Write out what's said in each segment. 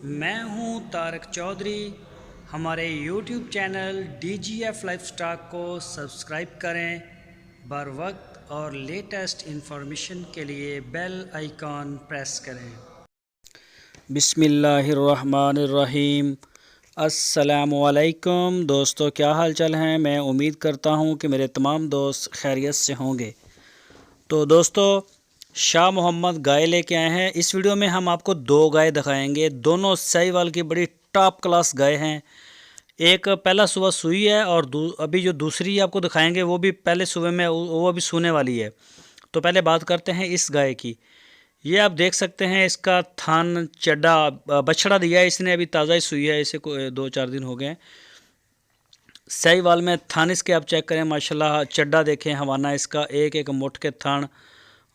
मैं हूं तारक चौधरी। हमारे YouTube channel DGF life stock को सब्सक्राइब करें। बर वक्त और लेटेस्ट इंफॉर्मेशन के लिए बेल आइकॉन प्रेस करें। बिस्मिल्लाहिर्रहमानिर्रहीम। अस्सलामुअलैकुम दोस्तों, क्या हाल चाल हैं। मैं उम्मीद करता हूं कि मेरे तमाम दोस्त खैरियत से होंगे। तो दोस्तों, शाह मोहम्मद गाय लेके आए हैं। इस वीडियो में हम आपको दो गाय दिखाएंगे। दोनों साहिवाल की बड़ी टॉप क्लास गाय हैं। एक पहला सुबह सूई है और अभी जो दूसरी आपको दिखाएंगे वो भी पहले सुबह में, वो अभी सूने वाली है। तो पहले बात करते हैं इस गाय की। ये आप देख सकते हैं, इसका थान चड्डा बछड़ा दिया है इसने, अभी ताज़ा ही सूई है, इसे 2-4 दिन हो गए हैं। साहिवाल में थान इसके आप चेक करें, माशाल्लाह चड्डा देखें, हवाना इसका एक एक मुठ के थान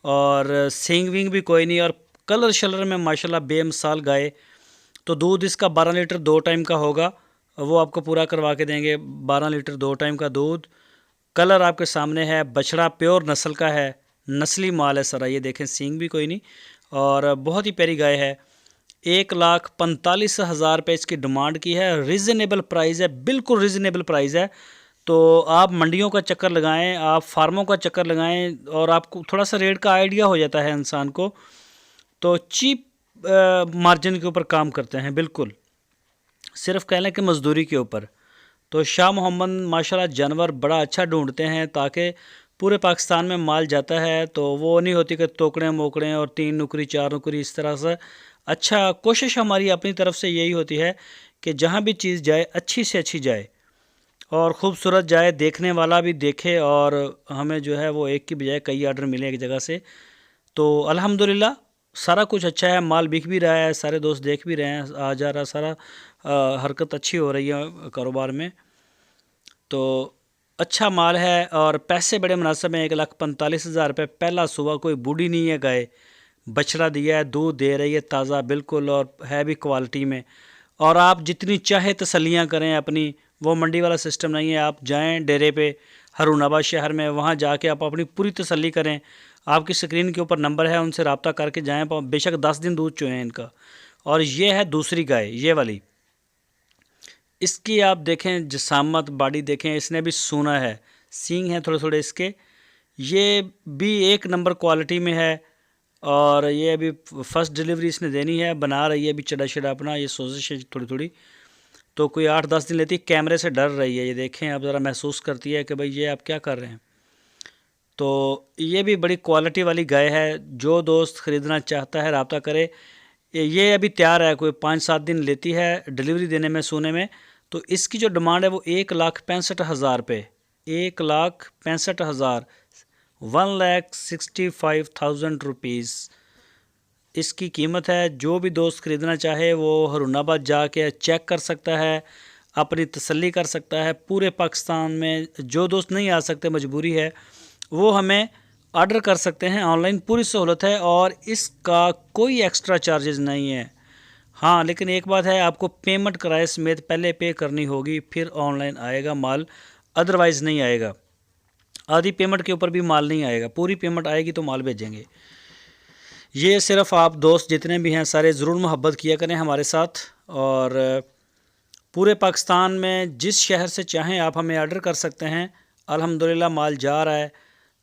और सींग विंग भी कोई नहीं, और कलर शलर में माशाल्लाह बेमिसाल गाय। तो दूध इसका 12 लीटर 2 टाइम का होगा, वो आपको पूरा करवा के देंगे। 12 लीटर 2 टाइम का दूध। कलर आपके सामने है, बछड़ा प्योर नस्ल का है, नस्ली माल है सारा। ये देखें, सींग भी कोई नहीं और बहुत ही प्यारी गाय है। 1,45,000 रुपये इसकी डिमांड की है। रीज़नेबल प्राइस है, बिल्कुल रीज़नेबल प्राइस है। तो आप मंडियों का चक्कर लगाएं, आप फार्मों का चक्कर लगाएं और आपको थोड़ा सा रेट का आइडिया हो जाता है इंसान को। तो चीप मार्जिन के ऊपर काम करते हैं, बिल्कुल सिर्फ कह लें कि मज़दूरी के ऊपर। तो शाह मोहम्मद माशाल्लाह जानवर बड़ा अच्छा ढूंढते हैं, ताकि पूरे पाकिस्तान में माल जाता है तो वो नहीं होती कि तोकड़े मोकड़े और 3 नुकरी 4 नुकरी इस तरह से। अच्छा, कोशिश हमारी अपनी तरफ से यही होती है कि जहाँ भी चीज़ जाए अच्छी से अच्छी जाए और ख़ूबसूरत जाए, देखने वाला भी देखे और हमें जो है वो एक की बजाय कई आर्डर मिले एक जगह से। तो अल्हम्दुलिल्लाह सारा कुछ अच्छा है, माल बिक भी रहा है, सारे दोस्त देख भी रहे हैं, आ जा रहा सारा, हरकत अच्छी हो रही है कारोबार में। तो अच्छा माल है और पैसे बड़े मुनासिब हैं। 1,45,000 रुपये पहला सुबह, कोई बूढ़ी नहीं है गाय। बछड़ा दिया है, दूध दे रही है ताज़ा बिल्कुल, और है भी क्वालिटी में। और आप जितनी चाहे तसल्लियाँ करें अपनी, वो मंडी वाला सिस्टम नहीं है। आप जाएं डेरे पे हरुणाबाद शहर में, वहाँ जाके आप अपनी पूरी तसल्ली करें। आपकी स्क्रीन के ऊपर नंबर है, उनसे रब्ता करके जाएं। बेशक 10 दिन दूध चुए इनका। और ये है दूसरी गाय, ये वाली। इसकी आप देखें जिसामत, बॉडी देखें, इसने भी सूना है, सींग हैं थोड़े थोड़े इसके। ये भी एक नंबर क्वालिटी में है और ये अभी फर्स्ट डिलीवरी इसने देनी है, बना रही है अभी चढ़ा शड़ा अपना। ये सोजिश है थोड़ी थोड़ी, तो कोई 8-10 दिन लेती है। कैमरे से डर रही है, ये देखें आप ज़रा, महसूस करती है कि भाई ये आप क्या कर रहे हैं। तो ये भी बड़ी क्वालिटी वाली गाय है। जो दोस्त ख़रीदना चाहता है रब्ता करे। ये अभी तैयार है, कोई 5-7 दिन लेती है डिलीवरी देने में, सोने में। तो इसकी जो डिमांड है वो 1,65,000 रुपये, 1,65,000, 1,65,000 रुपीज़ इसकी कीमत है। जो भी दोस्त ख़रीदना चाहे वो हरुणाबाद जाके चेक कर सकता है, अपनी तसल्ली कर सकता है। पूरे पाकिस्तान में जो दोस्त नहीं आ सकते, मजबूरी है, वो हमें ऑर्डर कर सकते हैं ऑनलाइन, पूरी सहूलत है और इसका कोई एक्स्ट्रा चार्जेस नहीं है। हाँ, लेकिन एक बात है, आपको पेमेंट कराए समेत पहले पे करनी होगी, फिर ऑनलाइन आएगा माल, अदरवाइज़ नहीं आएगा। आधी पेमेंट के ऊपर भी माल नहीं आएगा, पूरी पेमेंट आएगी तो माल भेजेंगे। ये सिर्फ आप दोस्त जितने भी हैं सारे ज़रूर मोहब्बत किया करें हमारे साथ, और पूरे पाकिस्तान में जिस शहर से चाहें आप हमें ऑर्डर कर सकते हैं। अल्हम्दुलिल्लाह माल जा रहा है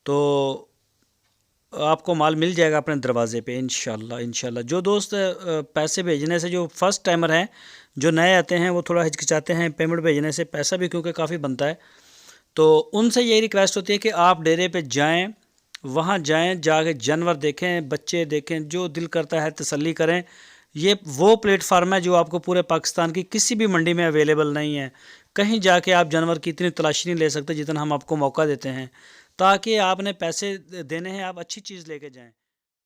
तो आपको माल मिल जाएगा अपने दरवाज़े पे इंशाल्लाह। इंशाल्लाह जो दोस्त पैसे भेजने से, जो फ़र्स्ट टाइमर हैं, जो नए आते हैं, वो थोड़ा हिचकिचाते हैं पेमेंट भेजने से, पैसा भी क्योंकि काफ़ी बनता है, तो उनसे यही रिक्वेस्ट होती है कि आप डेरे पे जाएं, वहाँ जाएं, जाके जानवर देखें, बच्चे देखें, जो दिल करता है तसल्ली करें। ये वो प्लेटफार्म है जो आपको पूरे पाकिस्तान की किसी भी मंडी में अवेलेबल नहीं है। कहीं जाके आप जानवर की इतनी तलाशी नहीं ले सकते जितना हम आपको मौका देते हैं, ताकि आपने पैसे देने हैं, आप अच्छी चीज़ लेके जाएं।